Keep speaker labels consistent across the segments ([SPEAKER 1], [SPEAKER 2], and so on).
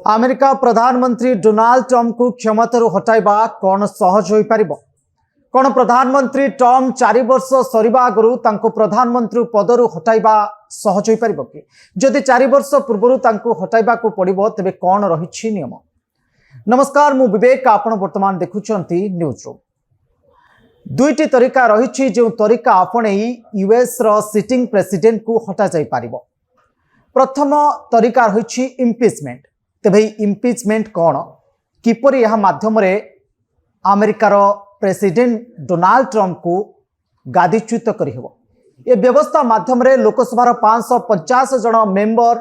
[SPEAKER 1] America प्रधानमंत्री Donald Trump को क्षमताରୁ हटाइबा कौन सहज हो पारिबो? कौन प्रधानमंत्री ट्रंप 4 वर्ष सरीबा आगु तांको प्रधानमंत्री पदरू हटाइबा सहज हो पारिबो कि? जदि 4 वर्ष पूर्व तांको हटाइबा को पड़िबो तेबे कौन रहिछि नियम? नमस्कार, मु विवेक, आपण वर्तमान देखुछंती न्यूज रूम। दुईटी तरीका रहिछि, जो तरीका आपणे यूएस रो सिटिंग प्रेसिडेंट को हटा जाई पारिबो। प्रथम तरीका रहिछि इम्पीचमेंट। तेबे इम्पीचमेंट कौन, किपरि यह माध्यम रे अमेरिकार प्रेसिडेंट डोनाल्ड ट्रंप को गादीच्युत करिहेबो। ये व्यवस्था माध्यम रे लोकसभा 550 जन मेंबर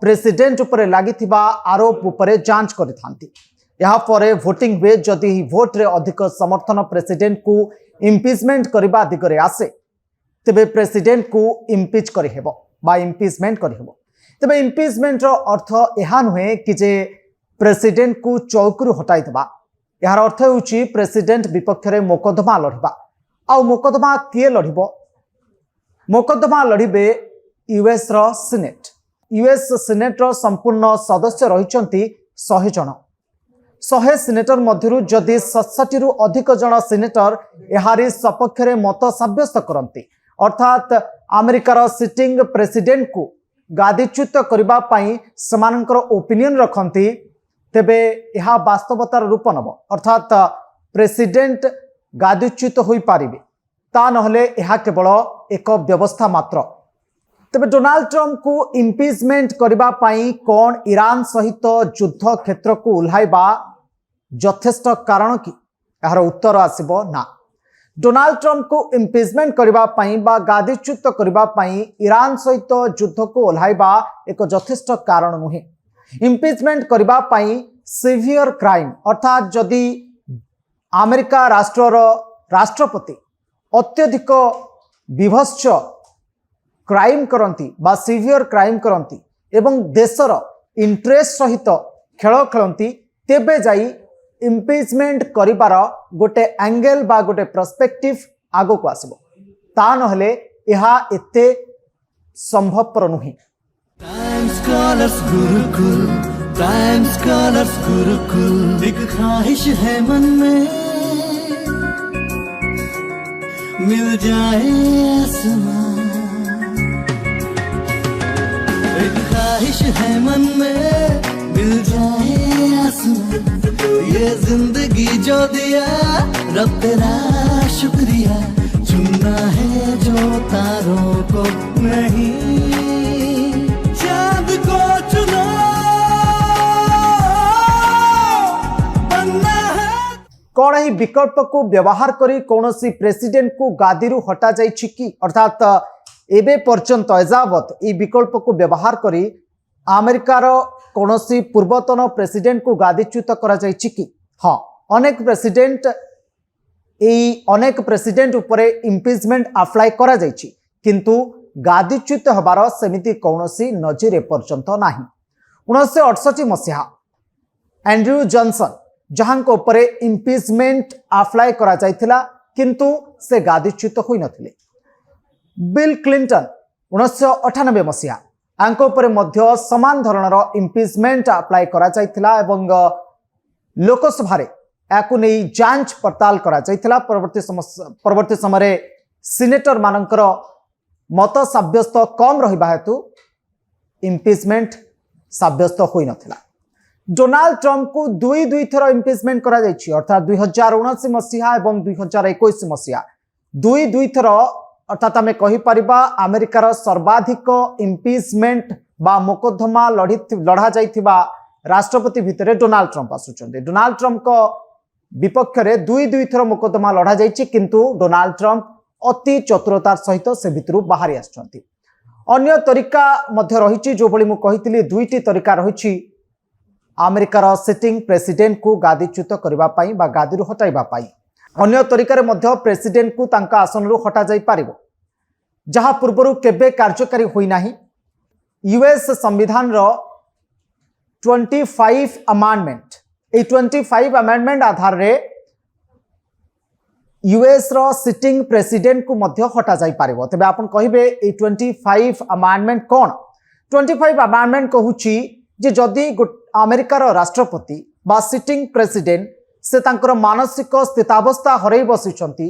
[SPEAKER 1] प्रेसिडेंट उपरे लागिथिबा आरोप उपरे जांच करिथांती। यहाँ पर भोटिंग हुए, जदि भोट रे अधिक समर्थन प्रेसिडेंट को इम्पीचमेंट करबा दिगरे आसे तेबे प्रेसिडेंट को इम्पीच करिहेबो बा इम्पीचमेंट करिहेबो। तेबे इम्पीचमेंट रो अर्थ यह नुहे कि जे प्रेसिडेंट को चौकरू हटाई देबा। यार अर्थ होउची प्रेसिडेंट विपक्ष रे मोकदमा लढिबा। आ मोकदमा किए लढिबो? मोकदमा लढिबे यूएस रो सीनेट। यूएस सीनेट रो संपूर्ण सदस्य रहिचंती 100 जन। 100 सीनेटर मध्यरु जदि 67 रु अधिक जन सीनेटर एहारी सपक्ष रे मत साब्यस्त करंती, अर्थात अमेरिकार सिटिंग प्रेसिडेंट को गादीच्युत करबा पई समानकर ओपिनियन रखंती, तेबे यह वास्तवतार रूप नब। अर्थात प्रेसिडेंट गादीच्युत होई पारिबे, ता नहले यह केवल एक व्यवस्था मात्र। तेबे डोनाल्ड ट्रंप को इम्पीचमेंट करबा पई कौन ईरान सहित युद्ध क्षेत्र को उल्हाइबा यथेष्ट कारण कि? यार उत्तर आसिबो ना। डोनाल्ड ट्रंप को इम्पीचमेंट करबा पई बा गादीच्युत करबा पई ईरान सहित युद्ध को उल्हाइबा एक यथेष्ट कारण नुहे। इम्पीचमेंट करबा पई सिवियर क्राइम, अर्थात जदि अमेरिका राष्ट्रर राष्ट्रपति अत्यधिक विभत्स क्राइम करंती बा सिवियर क्राइम करंती एवं देशर इंटरेस्ट सहित खेल खेलती, तेबे जाई इम्पीचमेंट करिबार गोटे एंगल बा गोटे पर्सपेक्टिव आगो को आसिबो। ता नहले यहा एते संभवपर नुहे।
[SPEAKER 2] Prime scholars Gurukul, prime scholars Gurukul, एक ख्वाहिश है मन में मिल जाए आसमां, एक ख्वाहिश है मन में मिल जाए आसमां, ये जिंदगी जो दिया रब तेरा शुक्रिया, चुनना है जो तारों को नहीं चांद को चुनो, बनना है।
[SPEAKER 1] कौन ही विकल्प को व्यवहार करी कौनसी प्रेसिडेंट को गादीरू हटा जाइछि कि? अर्थात एबे पर्यंत एजावत ई विकल्प को व्यवहार करी अमेरिकार कौनसी पूर्वतन प्रेसिडेंट को गादीच्युत करा जाइछि कि? हाँ, अनेक प्रेसिडेंट उपरे इम्पीचमेंट अप्लाई करा जाइछि, किंतु गादीच्युत हबार सेमिति कौनसी नजीर एपर्यंत नाही। 1968 मसीहा एंड्रयू जॉनसन जहां को उपरे इम्पीचमेंट अप्लाई करा जाइथिला, किंतु से गादीच्युत होई नथिले। बिल क्लिंटन 1998 मसीहा आंको उपरे मध्य समान धरणर इम्पीचमेंट अप्लाई करा जाइथिला एवं लोकसभा रे याकु नै जांच पड़ताल करा जाइथिला। परवर्ती समय सीनेटर मानकर मत साब्यस्त कम रहिबा हेतु इम्पीचमेंट साब्यस्त होई नथिला। डोनाल्ड ट्रंप को दुई थर इम्पीचमेंट करा जाइछि, अर्थात 2019 मसीहा एवं 2021 मसीहा दुई थर। अर्थात आम कहीपरिबा अमेरिकार सर्वाधिक इम्पीचमेंट बा मोकदमा लढ़ा जाइथिबा राष्ट्रपति भितर डोनाल्ड ट्रंप आसुचंदे। डोनाल्ड ट्रंप को विपक्ष रे दुई थर मोकदमा लढ़ा जाइछि, किंतु डोनाल्ड ट्रंप अति चतुरतार सहित से भितरु बाहरी आछंती। अन्य तरीका मध्य रहिछि, जो भली मु कहितली दुईटी तरीका रहिछि अमेरिकार सिटिंग प्रेसिडेंट को गादीच्युत करबा पई बा गादीरु हटाइबा पई। अन्य तरीका मध्य प्रेसिडेंट को तांका आसनरु हटा जाई पारिबो, जहा पूर्वरु केबे कार्यकारी होई नाही। यूएस संविधान रो 25 अमेंडमेंट, ए 25 अमेंडमेंट आधार रे यूएस रो सिटिंग प्रेसिडेंट को मध्य हटा जाई पारिबो। तबे आपण कहिबे ए 25 अमेंडमेंट कोन? 25 अमेंडमेंट कहूची जे जदि अमेरिकार राष्ट्रपति बा सिटिंग प्रेसिडेंट से तांकर मानसिक स्थितावस्था हरई बसिचंती,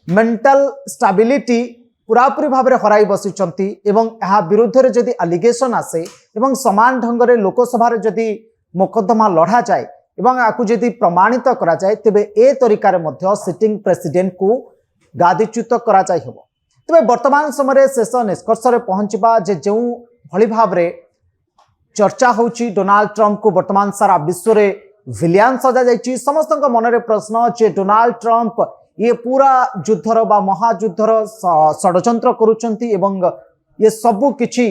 [SPEAKER 1] मेंटल स्टेबिलिटी पूरापूरी भाव में हराई बसिचंती एवं यह विरुद्ध रे जदि एलिगेशन आसे एवं समान ढंग से लोकसभा रे जदि मोकदमा लड़ा जाए एवं आपको जदि प्रमाणित करा जाए तेबे ए तरीका रे मध्य सिटिंग प्रेसिडेंट को गादीच्युत करा जाय हेबो। तेबे वर्तमान समय शेष निष्कर्ष रे पहुंचबा जे जो भली भाव रे चर्चा होची डोनाल्ड ट्रंप को वर्तमान सारा विश्व रे विलियन सजा जाइची। समस्त मन में प्रश्न जे डोनाल्ड ट्रंप ये पूरा युद्धर बा महायुद्धर षड्यंत्र करुचंती एवं ये सबु किछि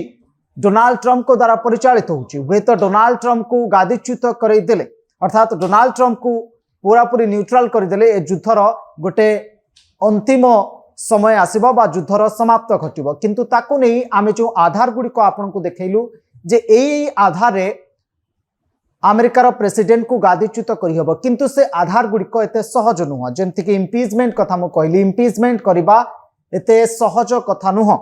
[SPEAKER 1] डोनाल्ड ट्रंप को द्वारा परिचालित होची। हुए तो डोनाल्ड ट्रंप को गादीच्युत करदेले अर्थात डोनाल्ड ट्रंप को पूरापूरी न्यूट्राल करदेले ए युद्धर गोटे अंतिम समय आसीबो बा युद्धर समाप्त घटिबो। किंतु ताकू नहीं आमे जो आधार गुड़िक आपन को देखैलु जे एई आधार रे अमेरिकार प्रेसिडेंट को गादीच्युत करहब, किंतु से आधार गुड़िक एते सहज नुह। जेमति कि इम्पीचमेंट कथा मु कहली, इम्पीचमेंट करबा एते सहज कथा नुह।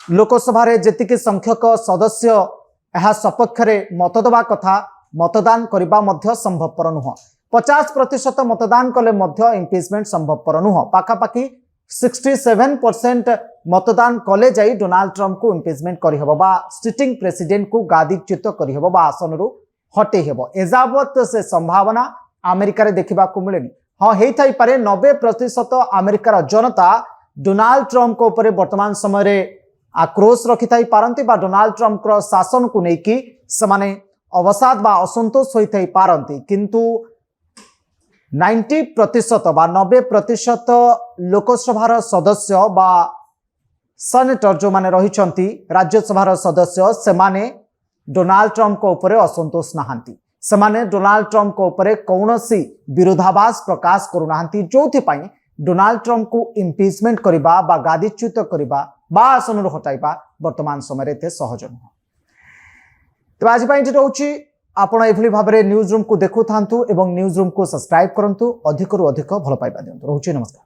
[SPEAKER 1] लोकसभा रे जेतिके संख्यक सदस्य यह सपक्ष रे मत दबा कथा मतदान करबा मध्य संभवपर नुह। 50% मतदान कले मध्य इम्पीचमेंट संभवपर नुह। पाखापाखि 67% मतदान कले जाई डोनाल्ड ट्रंप को इम्पीचमेंट करहब बा सिटिंग प्रेसिडेंट को गादीच्युत करहब बा आसनरु हटे हेब। एजावत से संभावना अमेरिका रे देखिबा को मिलेनी। हाँ हेई थाई पारे 90% अमेरिकार जनता डोनाल्ड ट्रंप को ऊपर वर्तमान समय रे आक्रोश रखि थाई पारंती बा डोनाल्ड ट्रंप रो शासन को नेकी समाने अवसाद बा असंतोष होई थाई पारंती। किंतु 90% बा 90% लोकसभार सदस्य बा सेनेटर जो माने रही राज्यसभार सदस्य से माने डोनाल्ड ट्रंप को ऊपर असंतोष नहांती। से माने डोनाल्ड ट्रंप को ऊपर कौनसी विरोधाभास प्रकाश करूनाहांती, जोथि पई डोनाल्ड ट्रंप को इम्पीचमेंट करिबा बा गादीच्युत करिबा बा आसनरु हटाइबा वर्तमान समय रे ते सहज नुह। तो आज पई रोची आपण एभली भाव में न्यूज रूम को देखु थांतु एवं न्यूज रूम को सब्सक्राइब करंतु, अधिक रु अधिक भल पाइबा दियंतु। रोची नमस्कार।